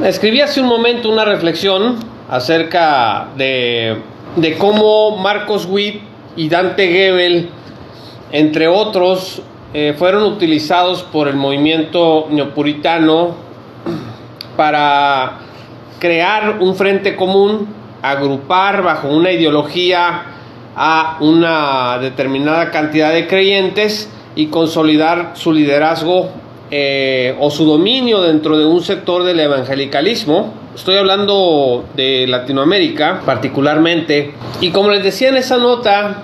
Escribí hace un momento una reflexión acerca de cómo Marcos Witt y Dante Gebel, entre otros, fueron utilizados por el movimiento neopuritano para crear un frente común, agrupar bajo una ideología a una determinada cantidad de creyentes y consolidar su liderazgo o su dominio dentro de un sector del evangelicalismo. Estoy hablando de Latinoamérica particularmente, y como les decía en esa nota,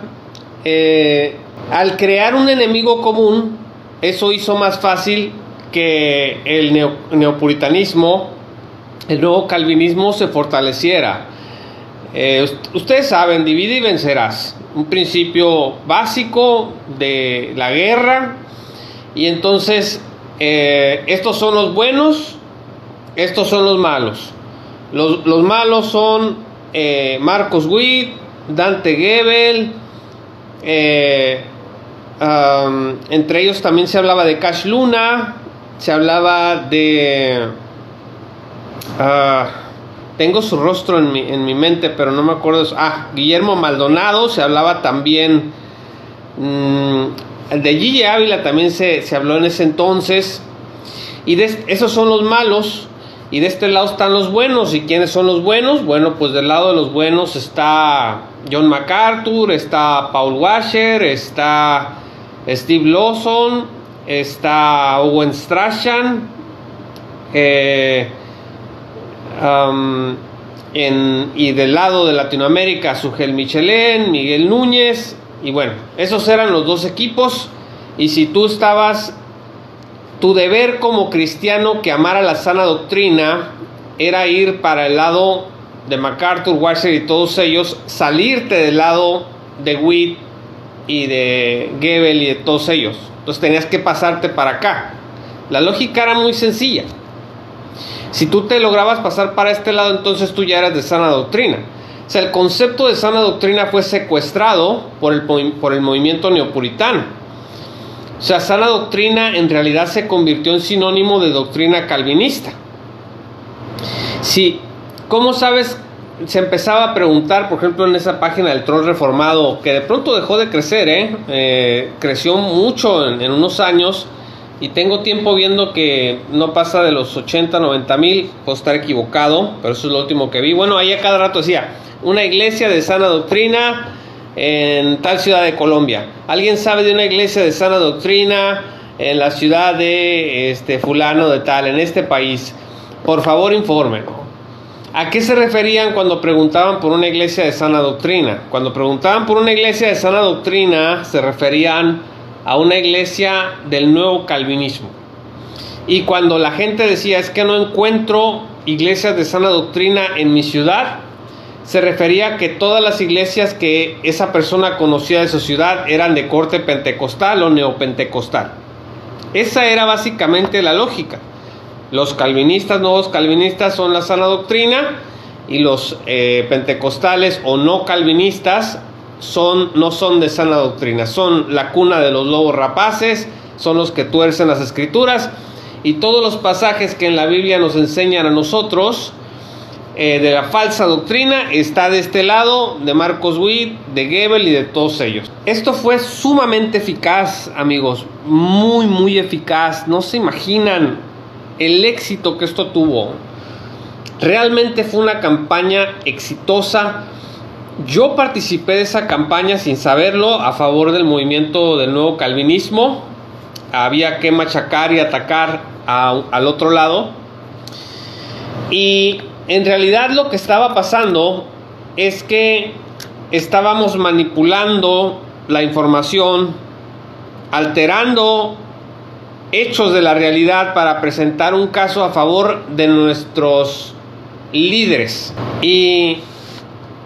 al crear un enemigo común, eso hizo más fácil que el neopuritanismo, el nuevo calvinismo se fortaleciera. Ustedes saben, divide y vencerás, un principio básico de la guerra. Y entonces estos son los buenos, estos son los malos. Los malos son Marcos Witt, Dante Gebel, entre ellos también se hablaba de Cash Luna, se hablaba de tengo su rostro en mi mente, pero no me acuerdo. Guillermo Maldonado, se hablaba también de Gigi Ávila, también se habló en ese entonces. Y esos son los malos, y de este lado están los buenos. ¿Y quiénes son los buenos? Bueno, pues del lado de los buenos está John MacArthur, está Paul Washer, está Steve Lawson, está Owen Strachan, y del lado de Latinoamérica, Sugel Michelén, Miguel Núñez. Y bueno, esos eran los dos equipos. Y si tú estabas, tu deber como cristiano que amara la sana doctrina era ir para el lado de MacArthur, Washer y todos ellos, salirte del lado de Witt y de Gebel y de todos ellos. Entonces tenías que pasarte para acá. La lógica era muy sencilla. Si tú te lograbas pasar para este lado, entonces tú ya eras de sana doctrina. O sea, el concepto de sana doctrina fue secuestrado por el movimiento neopuritano. O sea, sana doctrina en realidad se convirtió en sinónimo de doctrina calvinista. Sí, ¿cómo sabes? Se empezaba a preguntar, por ejemplo, en esa página del Troll Reformado, que de pronto dejó de crecer, creció mucho en unos años. Y tengo tiempo viendo que no pasa de los 80, 90 mil. Puedo estar equivocado, pero eso es lo último que vi. Bueno, ahí a cada rato decía, una iglesia de sana doctrina en tal ciudad de Colombia. ¿Alguien sabe de una iglesia de sana doctrina en la ciudad de fulano de tal, en este país? Por favor, informen. ¿A qué se referían cuando preguntaban por una iglesia de sana doctrina? Cuando preguntaban por una iglesia de sana doctrina, se referían a una iglesia del nuevo calvinismo. Y cuando la gente decía, es que no encuentro iglesias de sana doctrina en mi ciudad, se refería a que todas las iglesias que esa persona conocía de su ciudad eran de corte pentecostal o neopentecostal. Esa era básicamente la lógica. Los calvinistas, nuevos calvinistas, son la sana doctrina, y los pentecostales o no calvinistas no son de sana doctrina, son la cuna de los lobos rapaces, son los que tuercen las escrituras, y todos los pasajes que en la Biblia nos enseñan a nosotros de la falsa doctrina está de este lado, de Marcos Witt, de Gebel y de todos ellos. Esto fue sumamente eficaz, amigos, muy muy eficaz. No se imaginan el éxito que esto tuvo. Realmente fue una campaña exitosa. Yo participé de esa campaña sin saberlo, a favor del movimiento del nuevo calvinismo. Había que machacar y atacar al otro lado. Y en realidad lo que estaba pasando es que estábamos manipulando la información, alterando hechos de la realidad para presentar un caso a favor de nuestros líderes. Y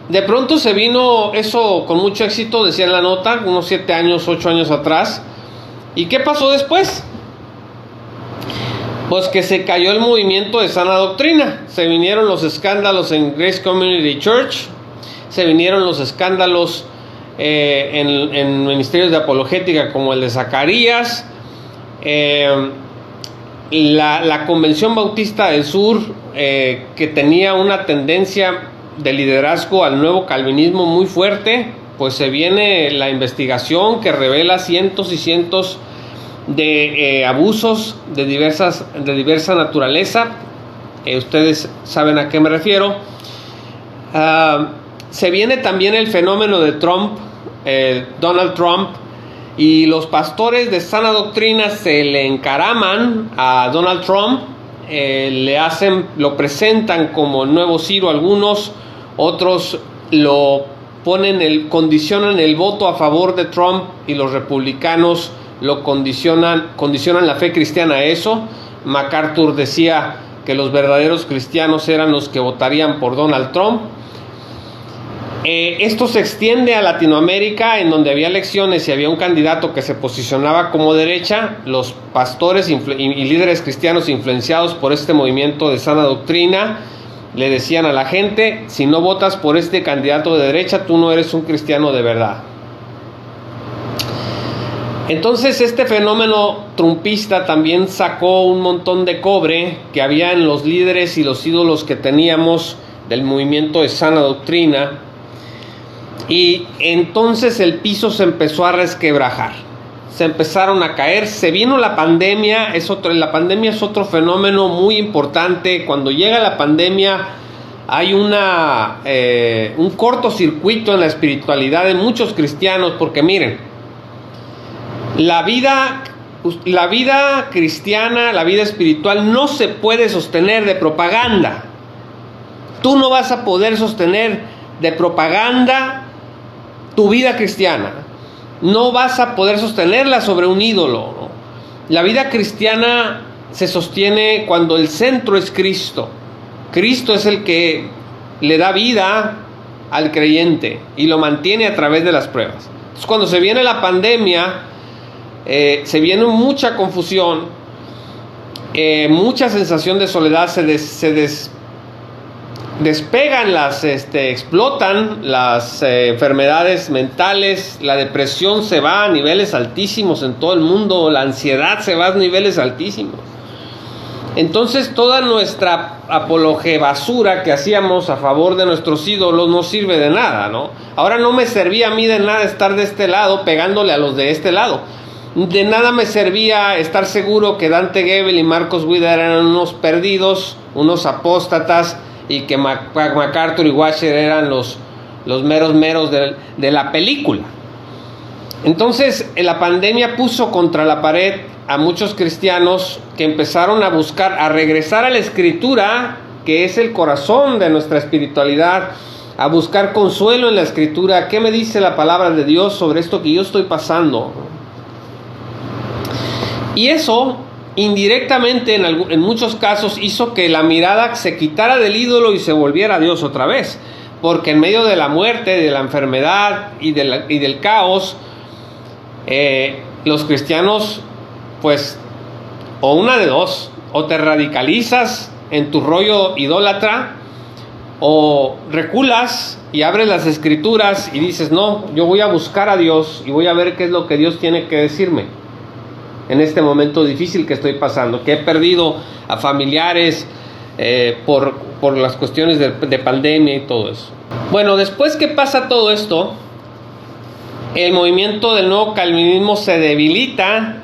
de pronto se vino eso con mucho éxito, decía en la nota, unos 7 años, 8 años atrás. ¿Y qué pasó después? Pues que se cayó el movimiento de sana doctrina. Se vinieron los escándalos en Grace Community Church, se vinieron los escándalos en ministerios de apologética como el de Zacarías. la Convención Bautista del Sur, que tenía una tendencia de liderazgo al nuevo calvinismo muy fuerte, pues se viene la investigación que revela cientos y cientos de abusos de diversa naturaleza. Ustedes saben a qué me refiero. Se viene también el fenómeno de Trump, Donald Trump, y los pastores de sana doctrina se le encaraman a Donald Trump, lo presentan como el nuevo Ciro algunos, otros condicionan el voto a favor de Trump, y los republicanos lo condicionan la fe cristiana a eso. MacArthur decía que los verdaderos cristianos eran los que votarían por Donald Trump. Esto se extiende a Latinoamérica, en donde había elecciones y había un candidato que se posicionaba como derecha. Los pastores y líderes cristianos influenciados por este movimiento de sana doctrina le decían a la gente: si no votas por este candidato de derecha, tú no eres un cristiano de verdad. Entonces este fenómeno trumpista también sacó un montón de cobre que había en los líderes y los ídolos que teníamos del movimiento de sana doctrina, y entonces el piso se empezó a resquebrajar, se empezaron a caer, se vino la pandemia. La pandemia es otro fenómeno muy importante. Cuando llega la pandemia hay un cortocircuito en la espiritualidad de muchos cristianos, porque miren, la vida cristiana, la vida espiritual no se puede sostener de propaganda. Tú no vas a poder sostener de propaganda tu vida cristiana. No vas a poder sostenerla sobre un ídolo, ¿no? La vida cristiana se sostiene cuando el centro es Cristo. Cristo es el que le da vida al creyente y lo mantiene a través de las pruebas. Entonces, cuando se viene la pandemia, se viene mucha confusión, mucha sensación de soledad, despegan explotan las enfermedades mentales, la depresión se va a niveles altísimos en todo el mundo, la ansiedad se va a niveles altísimos. Entonces toda nuestra apología basura que hacíamos a favor de nuestros ídolos no sirve de nada, ¿no? Ahora no me servía a mí de nada estar de este lado pegándole a los de este lado. De nada me servía estar seguro que Dante Gebel y Marcos Wider eran unos perdidos, unos apóstatas, y que MacArthur y Washer eran los meros de la película. Entonces la pandemia puso contra la pared a muchos cristianos que empezaron a regresar a la Escritura, que es el corazón de nuestra espiritualidad, a buscar consuelo en la Escritura. ¿Qué me dice la palabra de Dios sobre esto que yo estoy pasando? Y eso indirectamente en muchos casos hizo que la mirada se quitara del ídolo y se volviera a Dios otra vez, porque en medio de la muerte, de la enfermedad y del caos, los cristianos, pues, o una de dos: o te radicalizas en tu rollo idólatra, o reculas y abres las Escrituras y dices: no, yo voy a buscar a Dios y voy a ver qué es lo que Dios tiene que decirme en este momento difícil que estoy pasando, que he perdido a familiares por las cuestiones de pandemia y todo eso. Bueno, después que pasa todo esto, el movimiento del nuevo calvinismo se debilita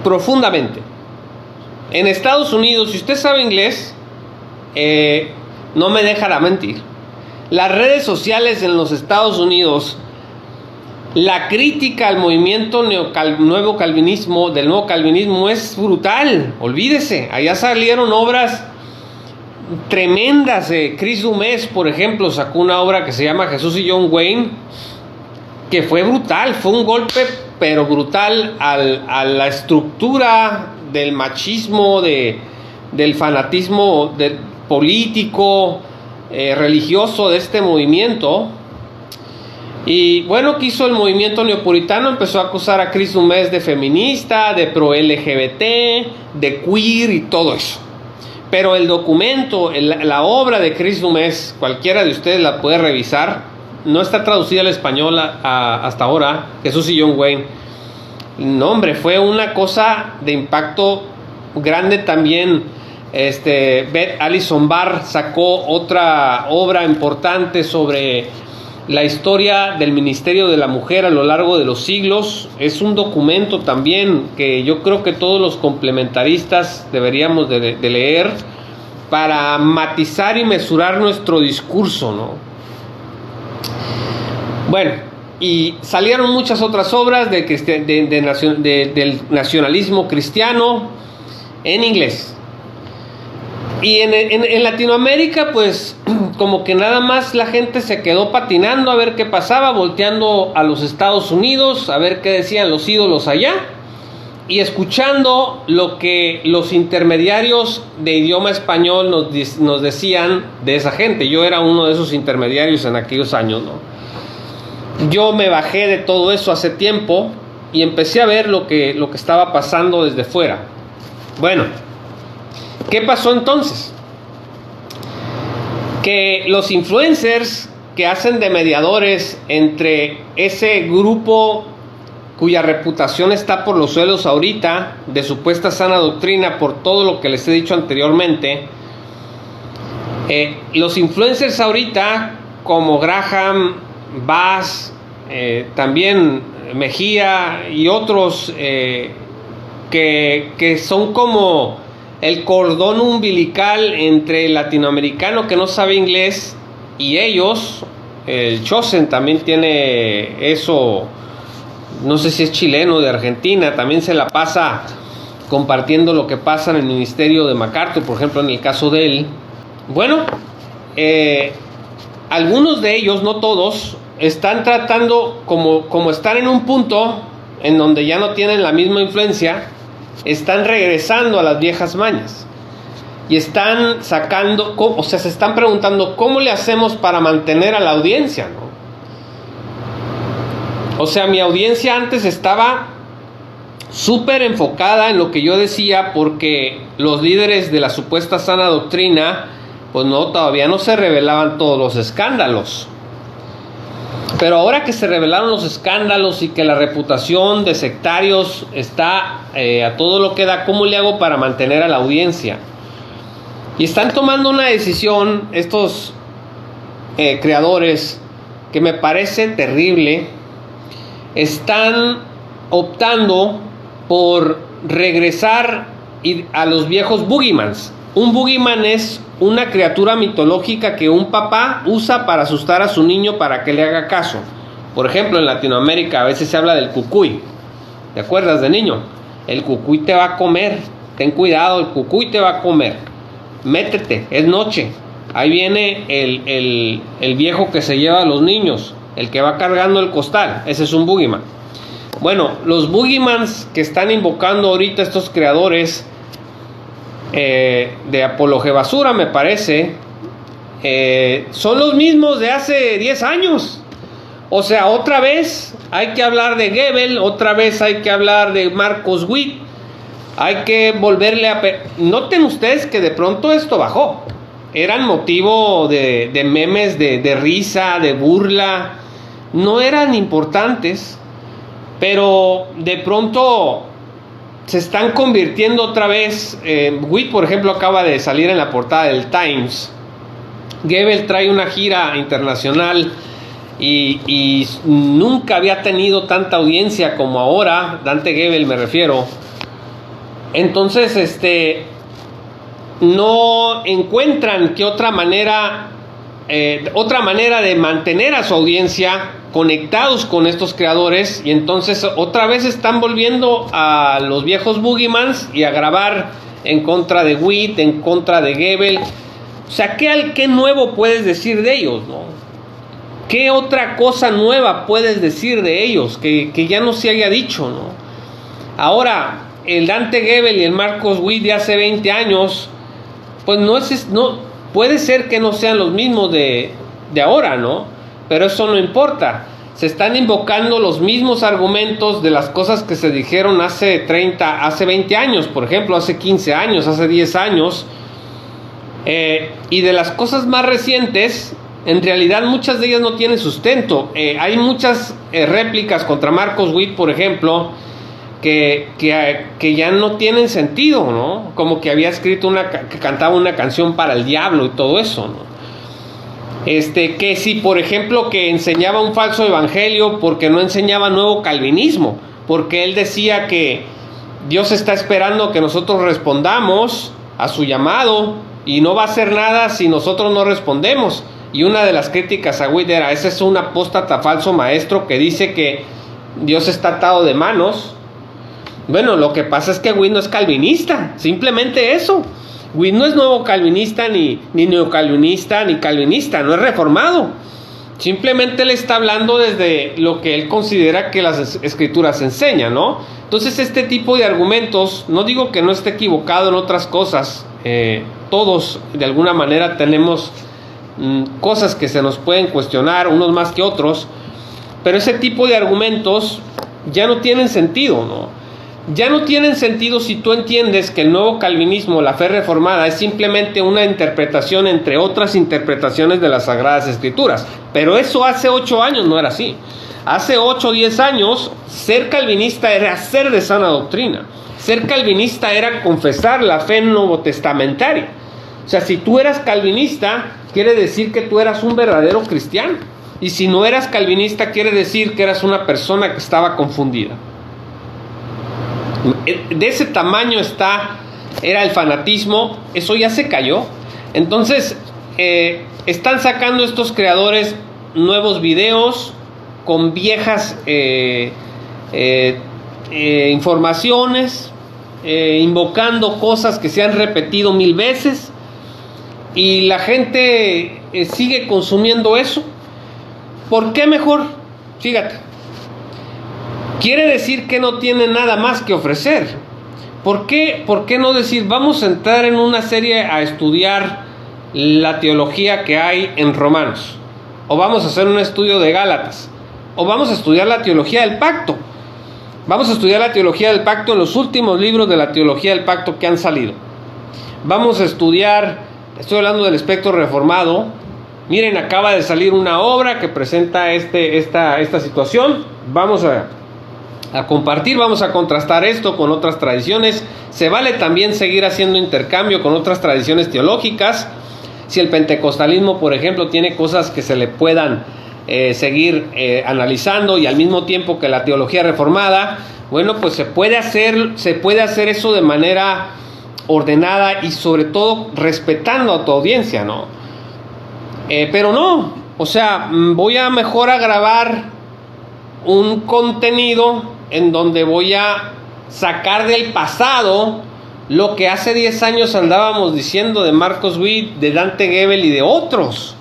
profundamente. En Estados Unidos, si usted sabe inglés, no me dejará mentir, las redes sociales en los Estados Unidos, la crítica al movimiento del nuevo calvinismo es brutal. Olvídese, allá salieron obras tremendas. Chris Dumes, por ejemplo, sacó una obra que se llama Jesús y John Wayne, que fue brutal, fue un golpe, pero brutal, a la estructura del machismo, del fanatismo político, religioso de este movimiento. Y bueno, ¿qué hizo el movimiento neopuritano? Empezó a acusar a Chris Dumes de feminista, de pro-LGBT, de queer y todo eso. Pero el documento, la obra de Chris Dumes, cualquiera de ustedes la puede revisar, no está traducida al español hasta ahora, Jesús y John Wayne. No, hombre, fue una cosa de impacto grande también. Beth Allison Barr sacó otra obra importante sobre la historia del ministerio de la mujer a lo largo de los siglos. Es un documento también que yo creo que todos los complementaristas deberíamos de leer para matizar y mesurar nuestro discurso, ¿no? Bueno, y salieron muchas otras obras del nacionalismo cristiano en inglés. Y en Latinoamérica, pues, como que nada más la gente se quedó patinando a ver qué pasaba, volteando a los Estados Unidos, a ver qué decían los ídolos allá, y escuchando lo que los intermediarios de idioma español nos decían de esa gente. Yo era uno de esos intermediarios en aquellos años, ¿no? Yo me bajé de todo eso hace tiempo y empecé a ver lo que estaba pasando desde fuera. Bueno, ¿qué pasó entonces? Que los influencers que hacen de mediadores entre ese grupo cuya reputación está por los suelos ahorita, de supuesta sana doctrina, por todo lo que les he dicho anteriormente, los influencers ahorita, como Graham, Bass, también Mejía y otros que son como el cordón umbilical entre el latinoamericano que no sabe inglés y ellos. El Chosen también tiene eso, no sé si es chileno, de Argentina, también se la pasa compartiendo lo que pasa en el ministerio de MacArthur, por ejemplo, en el caso de él. Bueno, algunos de ellos, no todos, están tratando, como están en un punto en donde ya no tienen la misma influencia, están regresando a las viejas mañas y están sacando, o sea, se están preguntando cómo le hacemos para mantener a la audiencia, ¿no? O sea, mi audiencia antes estaba súper enfocada en lo que yo decía, porque los líderes de la supuesta sana doctrina, pues no, todavía no se revelaban todos los escándalos. Pero ahora que se revelaron los escándalos y que la reputación de sectarios está a todo lo que da, ¿cómo le hago para mantener a la audiencia? Y están tomando una decisión estos creadores que me parece terrible. Están optando por regresar a los viejos boogeymans. Un boogeyman es una criatura mitológica que un papá usa para asustar a su niño para que le haga caso. Por ejemplo, en Latinoamérica a veces se habla del cucuy. ¿Te acuerdas de niño? El cucuy te va a comer. Ten cuidado, el cucuy te va a comer. Métete, es noche. Ahí viene el viejo que se lleva a los niños, el que va cargando el costal. Ese es un boogeyman. Bueno, los boogeymans que están invocando ahorita estos creadores de Apología Basura, me parece, son los mismos de hace 10 años. O sea, otra vez hay que hablar de Goebbels, otra vez hay que hablar de Marcos Witt, hay que volverle a... Noten ustedes que de pronto esto bajó. Eran motivo de memes, de risa, de burla. No eran importantes, pero de pronto se están convirtiendo otra vez. Witt, por ejemplo, acaba de salir en la portada del Times. Goebbels trae una gira internacional y nunca había tenido tanta audiencia como ahora. Dante Goebbels me refiero. Entonces, no encuentran que otra manera de mantener a su audiencia conectados con estos creadores, y entonces otra vez están volviendo a los viejos boogeymans y a grabar en contra de Witt, en contra de Goebbels. O sea, ¿qué nuevo puedes decir de ellos, no? ¿Qué otra cosa nueva puedes decir de ellos que ya no se haya dicho, no? Ahora, el Dante Goebbels y el Marcos Witt de hace 20 años, pues no puede ser que no sean los mismos de ahora, ¿no? Pero eso no importa. Se están invocando los mismos argumentos de las cosas que se dijeron hace 20 años, por ejemplo, hace 15 años, hace 10 años. Y de las cosas más recientes, en realidad muchas de ellas no tienen sustento. Hay muchas réplicas contra Marcos Witt, por ejemplo, que ya no tienen sentido, ¿no? Como que había escrito que cantaba una canción para el diablo y todo eso, ¿no? Que si, por ejemplo, que enseñaba un falso evangelio porque no enseñaba nuevo calvinismo, porque él decía que Dios está esperando que nosotros respondamos a su llamado y no va a hacer nada si nosotros no respondemos. Y una de las críticas a Witt era: ese es un apóstata falso maestro que dice que Dios está atado de manos. Bueno, lo que pasa es que Witt no es calvinista, simplemente eso. Witt no es nuevo calvinista, ni neocalvinista, ni calvinista, no es reformado. Simplemente le está hablando desde lo que él considera que las escrituras enseñan, ¿no? Entonces este tipo de argumentos, no digo que no esté equivocado en otras cosas, todos de alguna manera tenemos cosas que se nos pueden cuestionar, unos más que otros, pero ese tipo de argumentos ya no tienen sentido, ¿no? Ya no tienen sentido si tú entiendes que el nuevo calvinismo, la fe reformada, es simplemente una interpretación entre otras interpretaciones de las Sagradas Escrituras. Pero eso hace 8 años no era así. Hace 8 o 10 años, ser calvinista era ser de sana doctrina. Ser calvinista era confesar la fe novotestamentaria. O sea, si tú eras calvinista, quiere decir que tú eras un verdadero cristiano. Y si no eras calvinista, quiere decir que eras una persona que estaba confundida. De ese tamaño era el fanatismo. Eso ya se cayó. Entonces están sacando estos creadores nuevos videos con viejas informaciones, invocando cosas que se han repetido 1000 veces, y la gente sigue consumiendo eso. ¿Por qué mejor? Fíjate, quiere decir que no tiene nada más que ofrecer. ¿Por qué no decir: vamos a entrar en una serie a estudiar la teología que hay en Romanos, o vamos a hacer un estudio de Gálatas, o vamos a estudiar la teología del pacto? Vamos a estudiar la teología del pacto en los últimos libros de la teología del pacto que han salido. Vamos a estudiar, estoy hablando del espectro reformado. Miren, acaba de salir una obra que presenta esta situación. Vamos a compartir, vamos a contrastar esto con otras tradiciones. Se vale también seguir haciendo intercambio con otras tradiciones teológicas. Si el pentecostalismo, por ejemplo, tiene cosas que se le puedan seguir analizando, y al mismo tiempo que la teología reformada, bueno, pues se puede hacer eso de manera ordenada y sobre todo respetando a tu audiencia, ¿no? Pero no, o sea, voy a mejor a grabar un contenido en donde voy a sacar del pasado lo que hace 10 años andábamos diciendo de Marcos Witt, de Dante Gebel y de otros.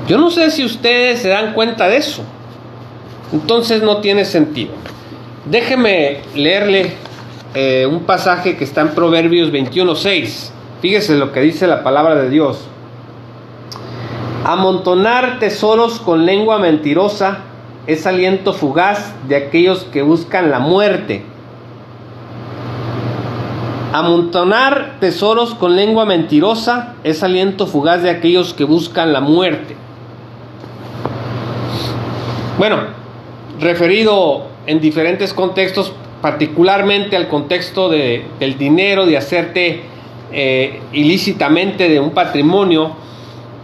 Yo no sé si ustedes se dan cuenta de eso. Entonces no tiene sentido. Déjeme leerle un pasaje que está en Proverbios 21:6. Fíjese lo que dice la palabra de Dios. Amontonar tesoros con lengua mentirosa es aliento fugaz de aquellos que buscan la muerte. Amontonar tesoros con lengua mentirosa es aliento fugaz de aquellos que buscan la muerte. Bueno, referido en diferentes contextos, particularmente al contexto del dinero, de hacerte ilícitamente de un patrimonio,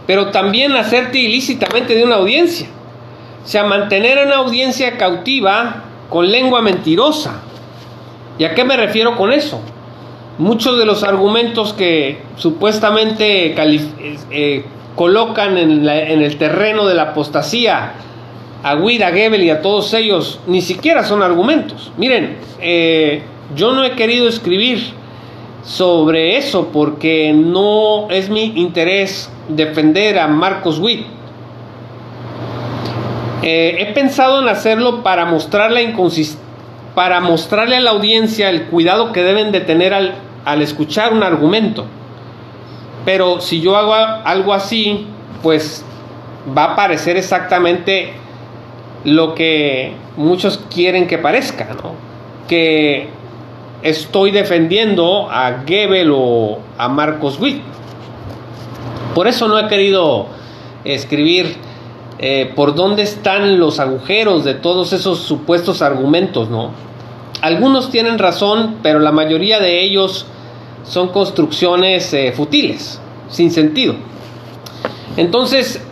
pero también hacerte ilícitamente de una audiencia. O sea, mantener a una audiencia cautiva con lengua mentirosa. ¿Y a qué me refiero con eso? Muchos de los argumentos que supuestamente colocan en el terreno de la apostasía a Witt, a Gebel y a todos ellos, ni siquiera son argumentos. Miren, yo no he querido escribir sobre eso porque no es mi interés defender a Marcos Witt. He pensado en hacerlo para mostrarle a la audiencia el cuidado que deben de tener al escuchar un argumento. Pero si yo hago algo así, pues va a parecer exactamente lo que muchos quieren que parezca, ¿no? Que estoy defendiendo a Gebel o a Marcos Witt. Por eso no he querido escribir por dónde están los agujeros de todos esos supuestos argumentos, ¿no? algunos tienen razón, pero la mayoría de ellos son construcciones futiles, sin sentido. Entonces,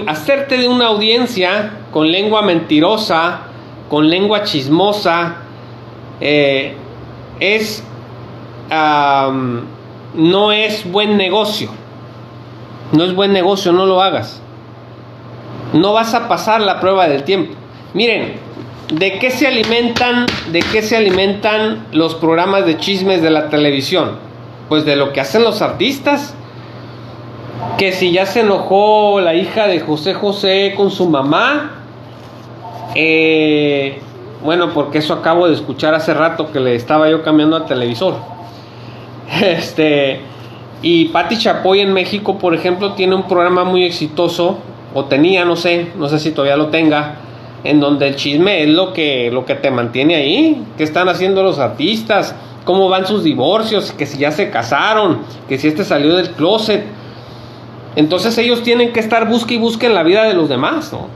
hacerte de una audiencia con lengua mentirosa, con lengua chismosa, no es buen negocio. No es buen negocio, no lo hagas. No vas a pasar la prueba del tiempo. Miren, ¿de qué se alimentan los programas de chismes de la televisión? Pues de lo que hacen los artistas. Que si ya se enojó la hija de José José con su mamá, bueno, porque eso acabo de escuchar hace rato que le estaba yo cambiando al televisor. Y Pati Chapoy en México, por ejemplo, tiene un programa muy exitoso, o tenía, no sé si todavía lo tenga, en donde el chisme es lo que te mantiene ahí. ¿Qué están haciendo los artistas? ¿Cómo van sus divorcios? Que si ya se casaron, que si salió del closet. Entonces ellos tienen que estar busque y busque en la vida de los demás, ¿no?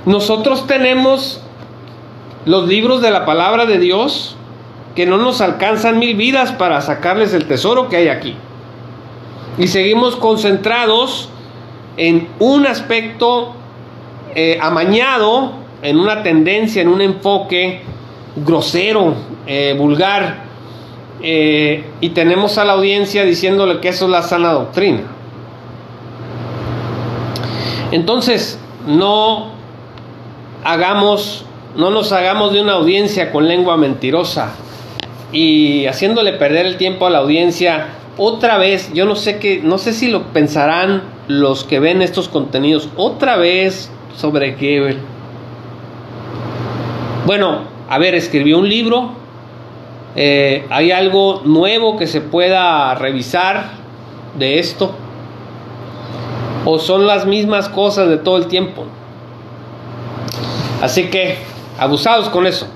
Nosotros tenemos los libros de la palabra de Dios que no nos alcanzan 1000 vidas para sacarles el tesoro que hay aquí. Y seguimos concentrados en un aspecto amañado, en una tendencia, en un enfoque grosero, vulgar, y tenemos a la audiencia diciéndole que eso es la sana doctrina. Entonces, no nos hagamos de una audiencia con lengua mentirosa y haciéndole perder el tiempo a la audiencia. Otra vez, yo no sé si lo pensarán los que ven estos contenidos, otra vez sobre Goebbels. Bueno, a ver, escribió un libro, ¿hay algo nuevo que se pueda revisar de esto? ¿O son las mismas cosas de todo el tiempo? Así que, abusados con eso.